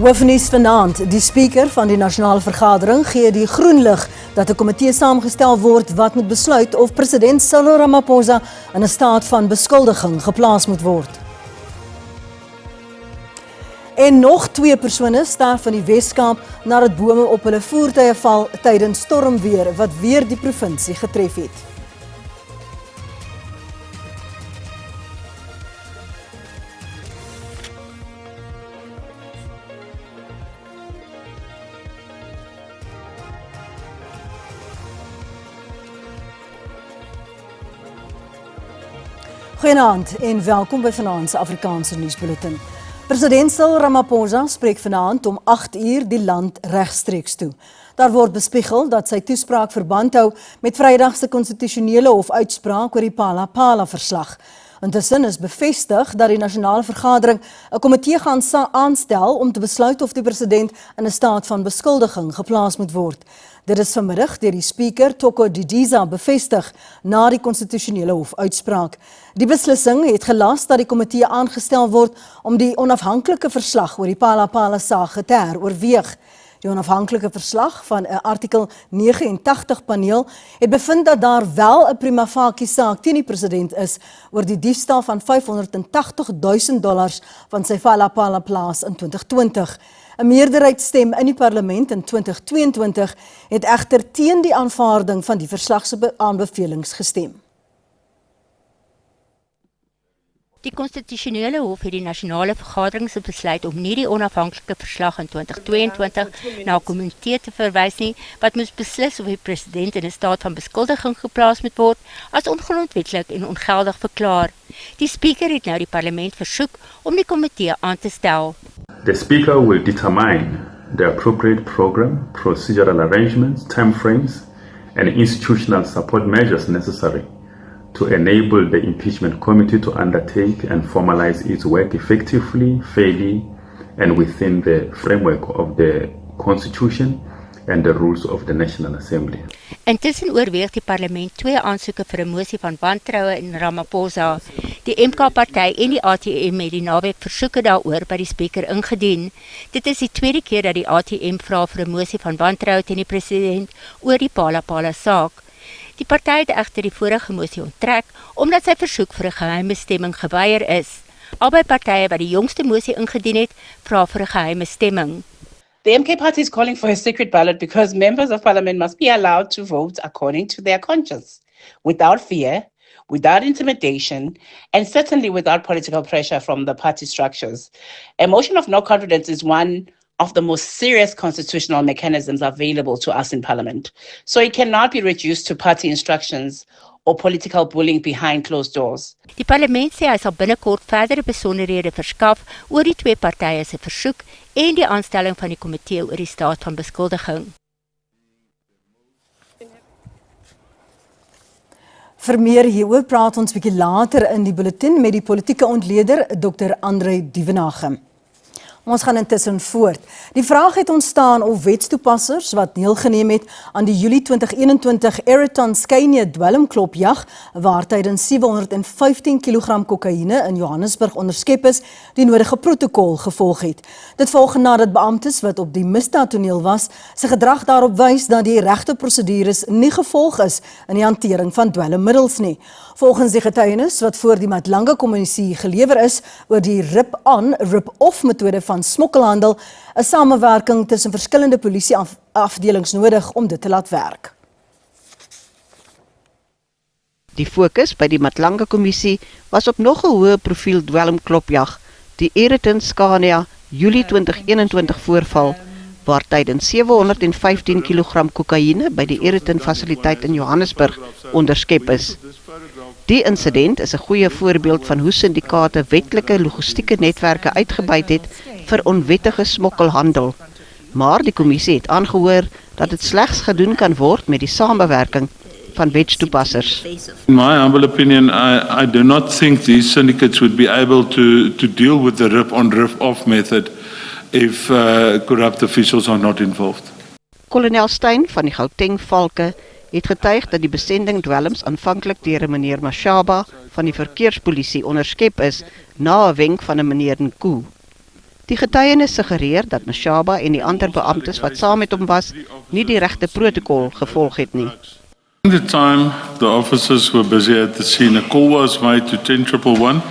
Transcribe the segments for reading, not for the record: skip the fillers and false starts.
Hoofnuus vanaand, die speaker van die nasionale vergadering gee die groen lig dat 'n komitee saamgestel word wat moet besluit of president Cyril Ramaphosa in 'n staat van beskuldiging geplaas moet word. En nog 2 persone sterf in die Weskaap nadat bome op hulle voertuie val tydens stormweer wat weer die provinsie getref het. Goeienaand en welkom by vanaand se Afrikaanse nuusbulletin. President Cyril Ramaphosa spreek vanaand om 8 uur die land regstreeks toe. Daar word bespiegel dat sy toespraak verband hou met Vrydag se konstitusionele hof uitspraak oor die Phala-Phala verslag. Intussen is bevestig dat die nasionale vergadering 'n komitee gaan aanstel om te besluit of die president in 'n staat van beskuldiging geplaas moet word. Dit is vanmiddag deur die speaker Toko Didiza bevestig na die konstitusionele hof uitspraak. Die beslissing het gelas dat die komitee aangestel word om die onafhanklike verslag oor die Phala-Phala saak te heroorweeg. Die onafhanklike verslag van 'n artikel 89 paneel het bevind dat daar wel 'n prima facie saak teen die president is oor die diefstal van $580,000 van sy Phala-Phala plaas in 2020. 'n meerderheidsstem in die parlement in 2022 het egter teen die aanvaarding van die verslag se aanbevelings gestem. Die konstitusionele hof het die nasionale vergadering se besluit om nie die onafhanklike verslag in 2022 na 'n komitee te verwys nie, wat moes beslis of die president in 'n staat van beskuldiging geplaas moet word, as ongrondwetlik en ongeldig verklaar. Die speaker het nou die parlement versoek om die komitee aan te stel. The Speaker will determine the appropriate program, procedural arrangements, timeframes, and institutional support measures necessary to enable the impeachment committee to undertake and formalize its work effectively, fairly, and within the framework of the Constitution and the rules of the National Assembly. Intussen oorweeg die parlement 2 aansoeke vir 'n mosie van wantroue in Ramaphosa. Die MK-party en die ATM het die naweek versoeke daaroor by die speaker ingedien. Dit is die 2de keer dat die ATM vra vir 'n mosie van wantroue teen die president oor die Phala-Phala saak. Die party het egter die vorige mosie onttrek omdat sy versoek vir 'n geheime stemming geweier is. Albei partye wat die jongste mosie ingedien het, vra vir 'n geheime stemming. The MK party is calling for a secret ballot because members of parliament must be allowed to vote according to their conscience, without fear, without intimidation, and certainly without political pressure from the party structures. A motion of no confidence is one of the most serious constitutional mechanisms available to us in parliament. So it cannot be reduced to party instructions or political bullying behind closed doors. Die parlement sê hy sal binnekort verdere besonderhede verskaf oor die 2 partye se versoek en die aanstelling van die komitee oor die staat van beskuldiging. Vir meer hieroor praat ons bietjie later in die bulletin met die politieke ontleder Dr. Andre Duvenage. Ons gaan intussen voort. Die vraag het ontstaan of wetstoepassers wat deelgeneem het aan die Julie 2021 Aeroton Scania dwelmklopjag, waar tydens 715 kg kokaine in Johannesburg onderskep is, die nodige protokol gevolg het. Dit volg nadat beamptes wat op die misdaadtoneel was, se gedrag daarop wys dat die regte prosedures nie gevolg is in die hantering van dwelmmiddels nie. Volgens die getuienis wat voor die Matlanga-kommissie gelewer is oor die rip-on, rip-off metode van smokkelhandel, 'n samewerking tussen verskillende polisieafdelings nodig om dit te laat werk. Die fokus by die Matlanga-kommissie was op nog 'n hoë profiel dwelmklopjag, die Aeroton Scania Julie 2021 voorval, waar tydens 715 kg kokaine by die Aeroton fasiliteit in Johannesburg onderskep is. Die insident is 'n goeie voorbeeld van hoe syndikaate wetlike logistieke netwerke uitgebuit het vir onwettige smokkelhandel. Maar die kommissie het aangehoor dat dit slegs gedoen kan word met die samewerking van wetstoepassers. In my humble opinion, I do not think these syndicates would be able to deal with the rip-on, rip-off method if corrupt officials are not involved. Kolonel Steyn van die Gauteng Valke het getuig dat die besending dwelms aanvanklik deur 'n meneer Mashaba van die verkeerspolisie onderskep is na 'n wenk van 'n meneer Nku. Die getuienis suggereer dat Mashaba en die ander beamptes wat saam met hom was, nie die regte protokol gevolg het nie. At the time, the officers were busy at the scene. A call was made to 10111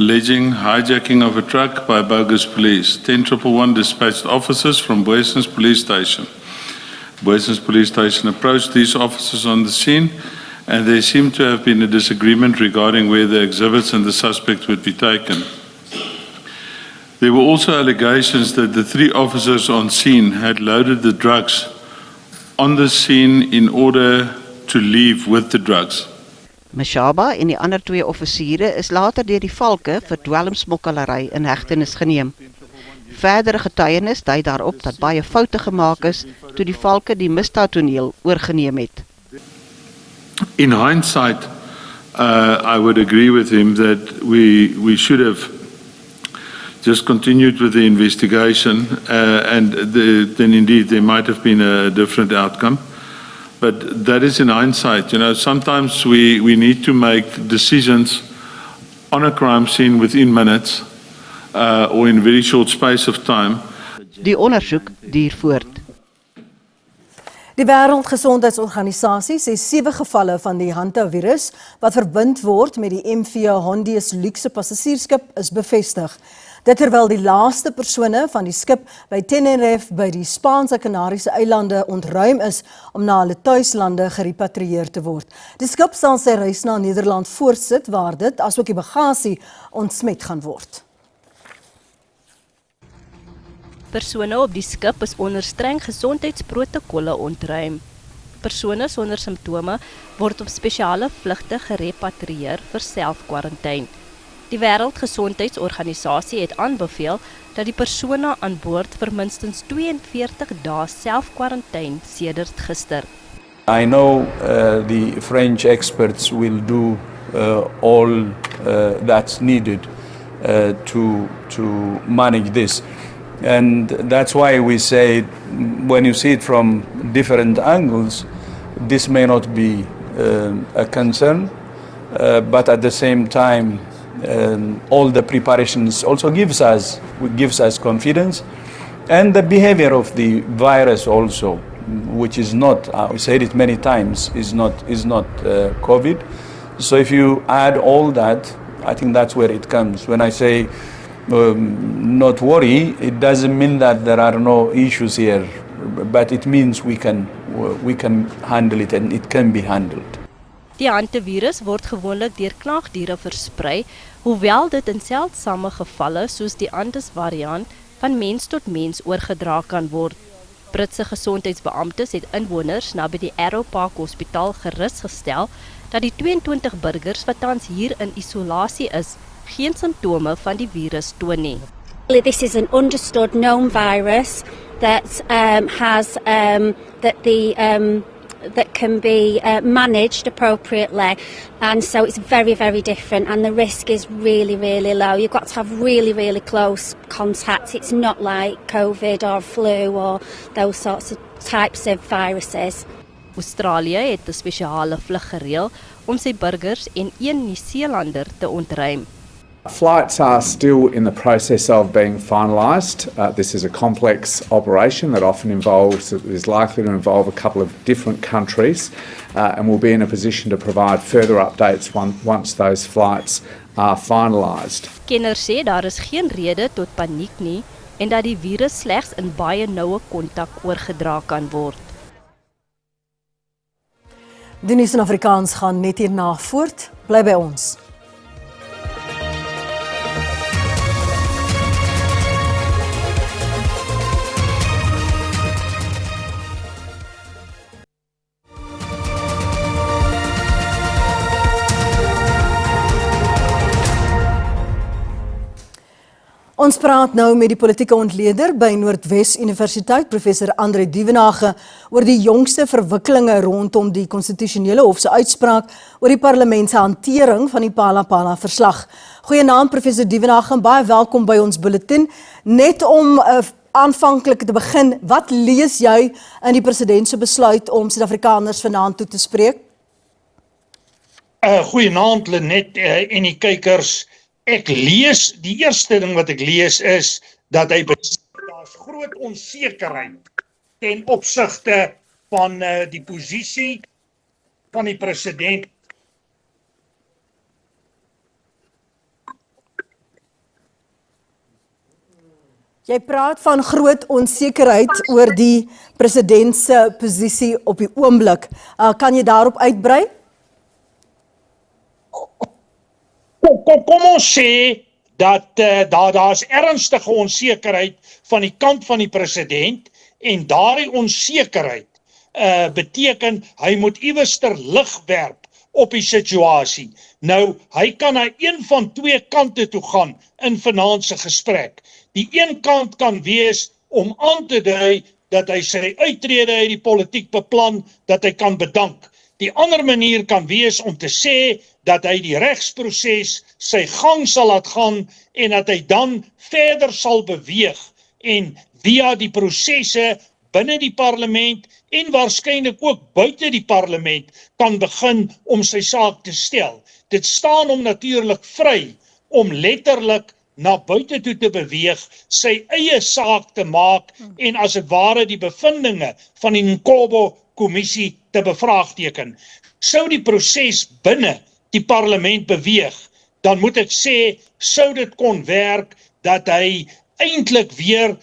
alleging hijacking of a truck by bogus police. 10111 dispatched officers from Boysens Police Station. Boysens Police Station approached these officers on the scene, and there seemed to have been a disagreement regarding where the exhibits and the suspect would be taken. There were also allegations that the 3 officers on scene had loaded the drugs on the scene in order to leave with the drugs. Mashaba en die ander 2 offisiere is later deur die valke vir dwelmsmokkelary in hegtenis geneem. Verdere getuienis dui daarop dat baie foute gemaak is toe die valke die misdaadtoneel oorgeneem het. In hindsight, I would agree with him that we should have just continued with the investigation, and then indeed there might have been a different outcome. But that is in hindsight. Sometimes we need to make decisions on a crime scene within minutes or in a very short space of time. Die ondersoek duur voort. Die Wêreldgesondheidsorganisasie sê 7 gevalle van die hantavirus wat verbind word met die MV Hondius luukse passasiersskip is bevestig. Dit terwyl die laaste persone van die skip by Tenerife by die Spaanse Kanariese eilande ontruim is om na hulle tuislande gerepatrieer te word. Die skip sal sy reis na Nederland voortsit waar dit asook die bagasie ontsmet gaan word. Persone op die skip is onder streng gesondheidsprotokolle ontruim. Persone sonder simptome word op spesiale vlugte gerepatrieer vir selfkwarantyn. Die Wêreldgesondheidsorganisasie het aanbeveel dat die persone aan boord vir minstens 42 dae selfkwarantyn sedert gister. I know the French experts will do all that's needed to manage this. And that's why we say, when you see it from different angles, this may not be a concern, but at the same time, all the preparations also gives us confidence, and the behavior of the virus also, which is not, we said it many times, is not COVID. So if you add all that, I think that's where it comes. When I say not worry, it doesn't mean that there are no issues here, but it means we can handle it and it can be handled. Die hantavirus word gewoonlik deur knaagdiere versprei, hoewel dit in seldsame gevalle soos die Andes variant van mens tot mens oorgedra kan word. Britse gesondheidsbeamptes het inwoners naby die Arrow Park Hospitaal gerusgestel dat die 22 burgers wat tans hier in isolasie is, geen simptome van die virus toon nie. This is an understood known virus that that can be managed appropriately, and so it's very, very different, and the risk is really, really low. You've got to have really, really close contact. It's not like COVID or flu or those sorts of types of viruses. Australië het 'n spesiale vlug gereël om sy burgers en een Nieu-Seelander te ontruim. Flights are still in the process of being finalised. This is a complex operation that often is likely to involve a couple of different countries, and we'll be in a position to provide further updates once those flights are finalised. Kenners sê daar is geen rede tot paniek nie en dat die virus slegs in baie noue kontak oorgedra kan word. Die nuus in Afrikaans gaan net hierna voort. Bly by ons. Ons praat nou met die politieke ontleder by Noordwes Universiteit, professor Andre Duvenage, oor die jongste verwikkelinge rondom die konstitusionele hof se uitspraak oor die parlement se hantering van die Phala-Phala verslag. Goeienaand professor Duvenage en baie welkom by ons bulletin. Net om aanvanklik te begin, wat lees jy in die president se besluit om Suid-Afrikaners vanaand toe te spreek? Goeienaand Lenet en die kykers. Ek lees, die eerste ding wat ek lees is dat hy daar's groot onsekerheid ten opsigte van die posisie van die president. Jy praat van groot onsekerheid oor die president se posisie op die oomblik. Kan jy daarop uitbrei? Kom ons sê dat daar's ernstige onsekerheid van die kant van die president en daardie onsekerheid beteken hy moet iewester lig werp op die situasie. Nou, hy kan na een van twee kante toe gaan in vanaand se gesprek. Die een kant kan wees om aan te dui dat hy sy uittrede uit die politiek beplan, dat hy kan bedank. Die ander manier kan wees om te sê dat hy die regsproses sy gang sal laat gaan en dat hy dan verder sal beweeg en via die prosesse binne die parlement en waarskynlik ook buite die parlement kan begin om sy saak te stel. Dit staan hom natuurlik vry om letterlik na buite toe te beweeg, sy eie saak te maak en as dit ware die bevindinge van die Nkobo-kommissie te bevraagteken. Sou die proses binne die parlement beweeg, dan moet ek sê, sou dit kon werk dat hy eintlik weer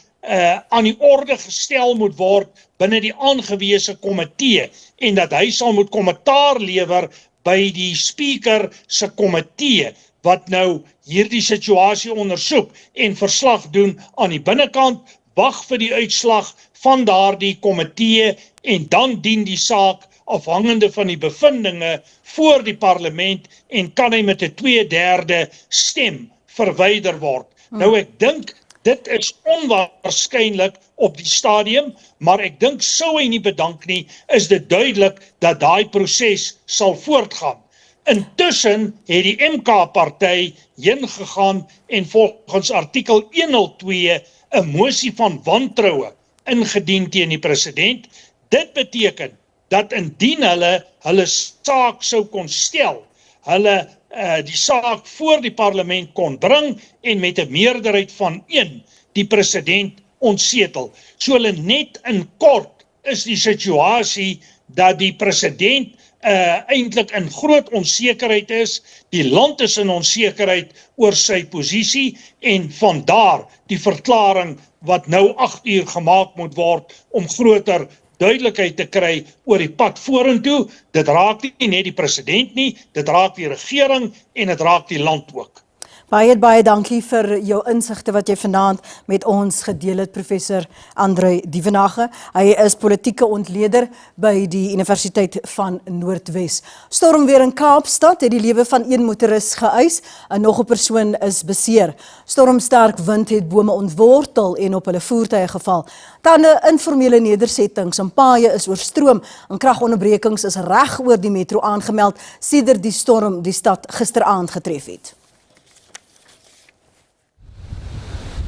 aan die orde gestel moet word binne die aangewese komitee en dat hy sal moet kommentaar lewer by die speaker se komitee wat nou hierdie situasie ondersoek en verslag doen aan die binnekant, wag vir die uitslag van daardie komitee en dan dien die saak afhangende van die bevindinge voor die parlement en kan hy met 'n 2/3 stem verwyder word. Nou ek dink dit is onwaarskynlik op die stadium, maar ek dink sou hy nie bedank nie, is dit duidelik dat daai proses sal voortgaan. Intussen het die MK-party heen gegaan en volgens artikel 102 'n mosie van wantroue ingedien teen die president. Dit beteken dat indien hulle saak sou kon stel, hulle die saak voor die parlement kon bring en met 'n meerderheid van 1 die president ontsetel. So hulle net in kort is die situasie dat die president eintlik in groot onsekerheid is, die land is in onsekerheid oor sy posisie en vandaar die verklaring wat nou 8 uur gemaak moet word om groter duidelikheid te kry oor die pad vorentoe. Dit raak nie net die president nie, dit raak die regering en dit raak die land ook. Baie dankie vir jou insigte wat jy vanaand met ons gedeel het, professor Andreu Dievenage. Hy is politieke ontleder by die Universiteit van Noordwes. Stormweer in Kaapstad het die lewe van 1 motoris geëis en nog 'n persoon is beseer. Stormsterk wind het bome ontwortel en op hulle voertuie geval. Talle informele nedersettings en paaie is oorstroom en kragonderbrekings is reg oor die metro aangemeld sedert die storm die stad gisteraand getref het.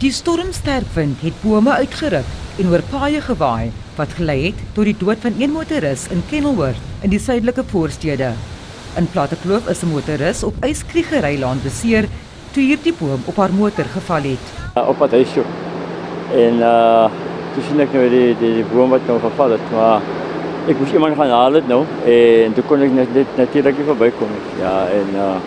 Die stormsterkwind het bome uitgeruk en oor paaie gewaai wat gelei het tot die dood van 1 motoris in Kenilworth in die suidelike voorstede. In Plattekloof is 'n motoris op Yskriegerylaan beseer toe hierdie boom op haar motor geval het. Op pad huis toe. En toe sien ek nou die boom wat nou geval het, maar ek moes iemand gaan haal het nou en toe kon ek net natuurlik nie verbykom nie. Ja, en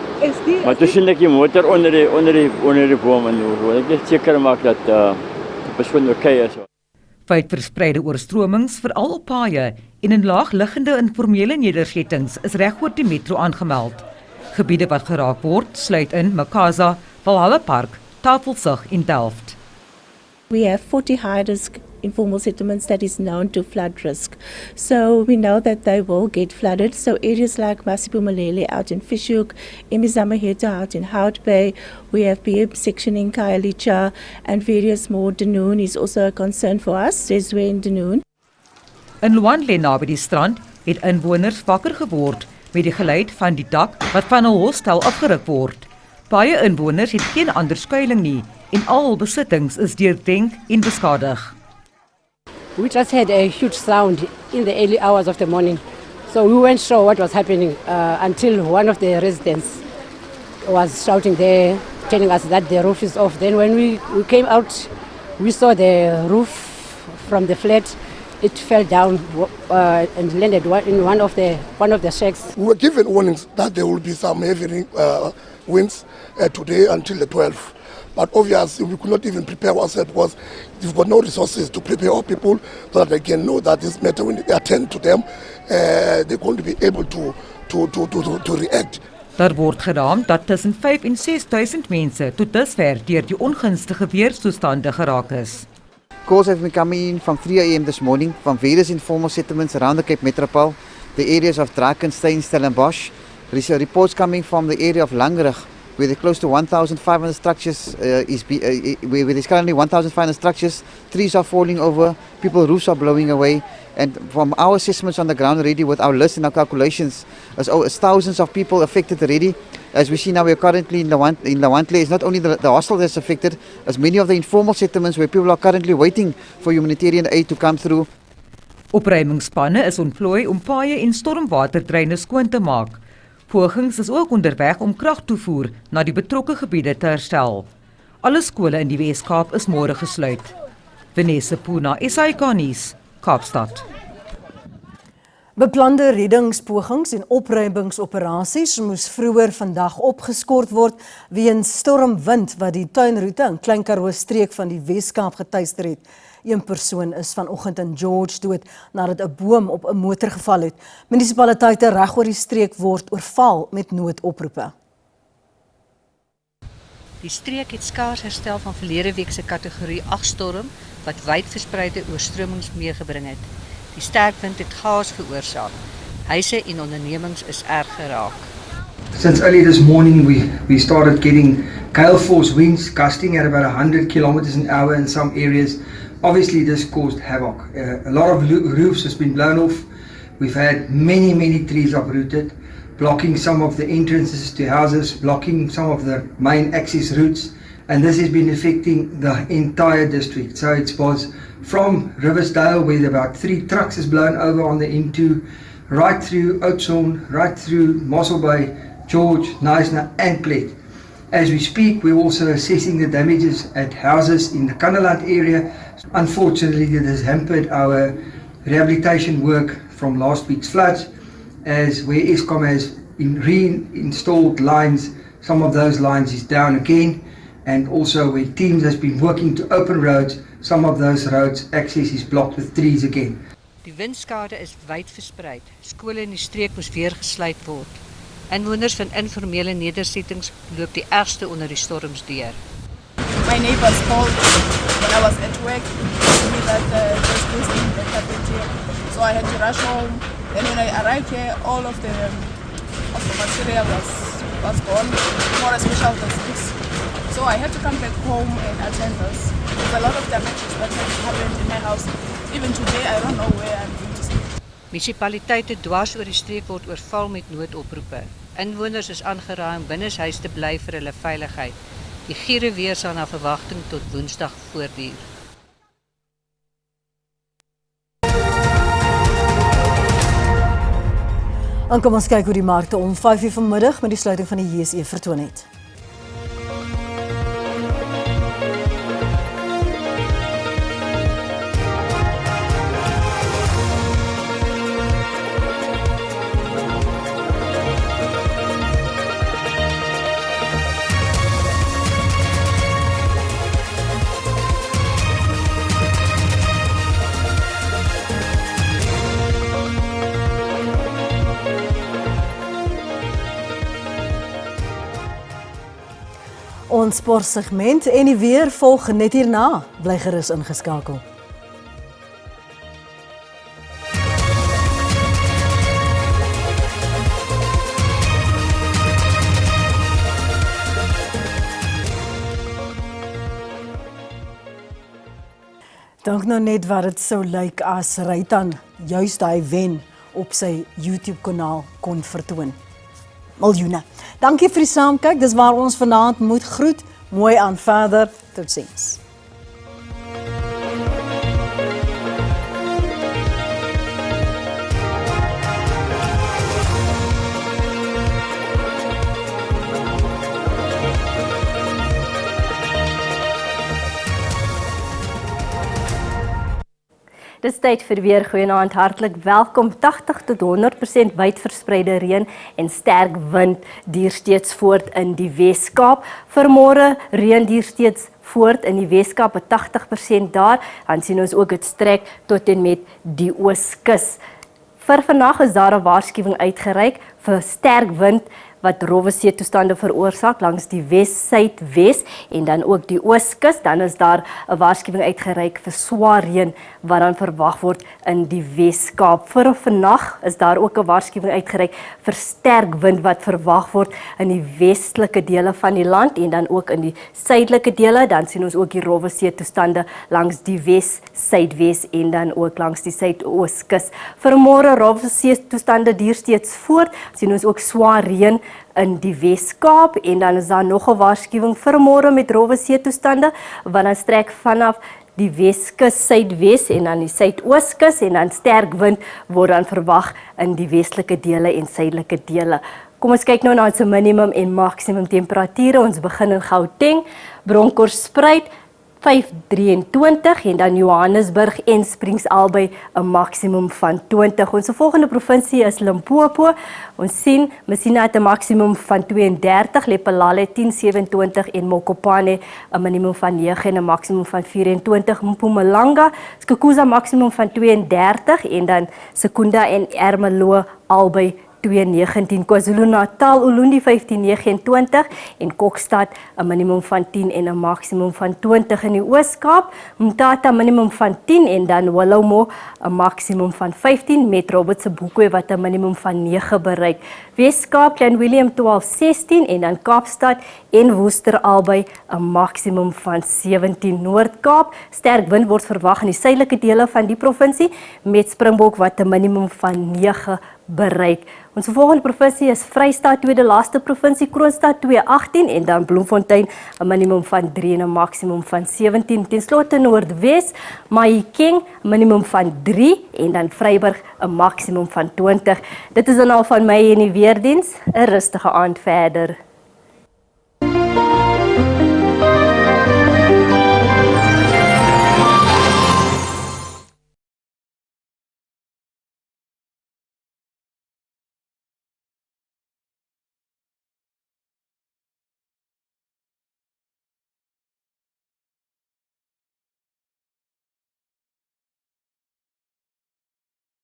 maar toe sien ek die motor onder die boom en ek net seker maak dat die persoon okay is. Wyd verspreide oorstromings veral op paaie en in laagliggende informele nedersettings is reg oor die metro aangemeld. Gebiede wat geraak word sluit in Makaza, Valhalla Park, Tafelsig en Delft. We have 40 high-risk informal settlements that is known to flood risk. So we know that they will get flooded. So areas like Masipumalele out in Fishhoek, Imizamaheta out in Hout Bay, we have BM section in Khayelitsha and various more. Dunoon is also a concern for us, Reswe in Dunoon. In Luandle naby die strand het inwoners wakker geword met die geluid van die dak wat van 'n hostel afgeruk word. Baie inwoners het geen ander skuiling nie en al besittings is deurdenk en beskadig. We just had a huge sound in the early hours of the morning. So we weren't sure what was happening until one of the residents was shouting there, telling us that the roof is off. Then when we came out We saw the roof from the flat. It fell down and landed in one of the shacks. We were given warnings that there will be some heavy winds today until the 12th. But obviously we could not even prepare ourselves because we've got no resources to prepare our people so that they can know that this matter, when they attend to them, they're going to be able to react. Daar word geraam dat tussen 5 en 6,000 mense tot dusver deur die ongunstige weerstoestande geraak is. Calls have been coming in from 3 a.m. this morning from various informal settlements around the Cape Metropole, the areas of Drakenstein, Stellenbosch. There is reports coming from the area of Langerig, where there are close to 1,500 structures, where there's currently 1,500 structures, trees are falling over, people's roofs are blowing away. And from our assessments on the ground already, with our list and our calculations, as thousands of people affected already. As we see now, we are currently in Lawandle. It's not only the hostel that's affected, as many of the informal settlements where people are currently waiting for humanitarian aid to come through. Opruimingsspanne is ontplooi om paaie en stormwaterdreine skoon te maak. Pogings is ook onderweg om kragtoevoer na die betrokke gebiede te herstel. Alle skole in die Wes-Kaap is môre gesluit. Vanessa Puna, SAK nuus, Kaapstad. Beplande reddingspogings en opruimingsoperasies moes vroeër vandag opgeskort word weens stormwind wat die tuinroete in Klein Karoo streek van die Wes-Kaap getuister het. Een persoon is vanoggend in George dood nadat 'n boom op 'n motor geval het. Munisipaliteite reg oor die streek word oorval met noodoproepe. Die streek het skaars herstel van verlede week se kategorie 8 storm wat wyd verspreide oorstromings meegebring het. Die sterk wind het chaos veroorsaak. Huise en ondernemings is erg geraak. Since early this morning we started getting gale force winds gusting at about 100 kilometers an hour in some areas. Obviously this caused havoc. A lot of roofs has been blown off. We've had many trees uprooted, blocking some of the entrances to houses, blocking some of the main access routes, and this has been affecting the entire district. So it was from Riversdale, where about 3 trucks is blown over on the N2, right through Oudtshoorn, right through Mossel Bay, George, Knysna and Plet. As we speak, we're also assessing the damages at houses in the Kannaland area. Unfortunately, this has hampered our rehabilitation work from last week's floods, as where Eskom has reinstalled lines, some of those lines is down again, and also where teams has been working to open roads, some of those roads access is blocked with trees again. Die windskade is wyd verspreid. Skole in die streek moes weer gesluit word. Inwoners van informele nedersettings loop die ergste onder die storms deur. My neighbors called when I was at work to me that there's this thing that happened here. So I had to rush home. Then when I arrived here, all of the material was gone, more especially the sticks. So I had to come back home and attend this. There's a lot of damages that have happened in my house. Even today, I don't know where I'm going to sleep. Munisipaliteite dwars oor die streek word oorval met noodoproepe. Inwoners is aangeraai om binneshuis te bly vir hulle veiligheid. Die giere weer sal na verwagting tot Woensdag voortduur. En kom ons kyk hoe die markte om 5:00 vanmiddag met die sluiting van die JSE vertoon het. Ons sportsegment en die weer volg net hierna. Bly gerus ingeskakel. Dank nou net wat dit sou lyk as Rytan juist daai wen op sy YouTube kanaal kon vertoon. Miljoene. Dankie vir die saamkyk. Dis waar ons vanaand moet groet. Mooi aan verder. Totsiens. Dis tyd vir weer goeienaand, hartlik welkom. 80 tot 100% wyd verspreide reën en sterk wind duur steeds voort in die Wes-Kaap. Vanmôre reën duur steeds voort in die Wes-Kaap, 80% daar. Dan sien ons ook dit strek tot en met die Ooskus. Vir vandag is daar 'n waarskuwing uitgereik vir sterk wind wat rowwe seetoestande veroorsaak langs die Wes-Suidwes en dan ook die Ooskus. Dan is daar 'n waarskuwing uitgereik vir swaar reën wat dan verwag word in die Wes-Kaap. Vir vannag is daar ook 'n waarskuwing uitgereik vir sterk wind wat verwag word in die westelike dele van die land en dan ook in die suidelike dele. Dan sien ons ook die rowwe seetoestande langs die Wes-Suidwes en dan ook langs die Suidooskus. Vanmôre rowwe seetoestande duur steeds voort. Sien ons ook swaar reën in die Wes-Kaap en dan is daar nog 'n waarskuwing vir môre met rowwe seetoestande wat dan strek vanaf die Weskus, Suidwes en dan die Suidooskus en dan sterk wind word dan verwag in die westelike dele en suidelike dele. Kom ons kyk nou na ons minimum en maksimum temperature. Ons begin in Gauteng, Bronkhorstspruit 5:23 en dan Johannesburg en Springs albei 'n maksimum van 20. Ons volgende provinsie is Limpopo. Ons sien Messina het 'n maksimum van 32, Lephalale 10:27 en Mokopane 'n minimum van 9 en 'n maksimum van 24. Mpumalanga, Skukuza maksimum van 32 en dan Secunda en Ermelo albei 2:19, KwaZulu-Natal, Ulundi 15:29 en Kokstad 'n minimum van 10 en 'n maksimum van 20 in die Oos-Kaap, Mthatha minimum van 10 en dan Wallomo 'n maksimum van 15 met Robert Sebokwe wat 'n minimum van 9 bereik. Wes-Kaap, Klein Willem 12:16 en dan Kaapstad en Worcester albei 'n maksimum van 17. Noord-Kaap, sterk wind word verwag in die suidelike dele van die provinsie met Springbok wat 'n minimum van 9 bereik. Ons volgende provinsie is Vrystaat, tweede laaste provinsie, Kroonstad 2:18 en dan Bloemfontein 'n minimum van 3 en 'n maksimum van 17. Ten slotte Noordwes, Mahikeng 'n minimum van 3 en dan Vryburg 'n maksimum van 20. Dit is dan al van my in die weerdiens. 'n Rustige aand verder.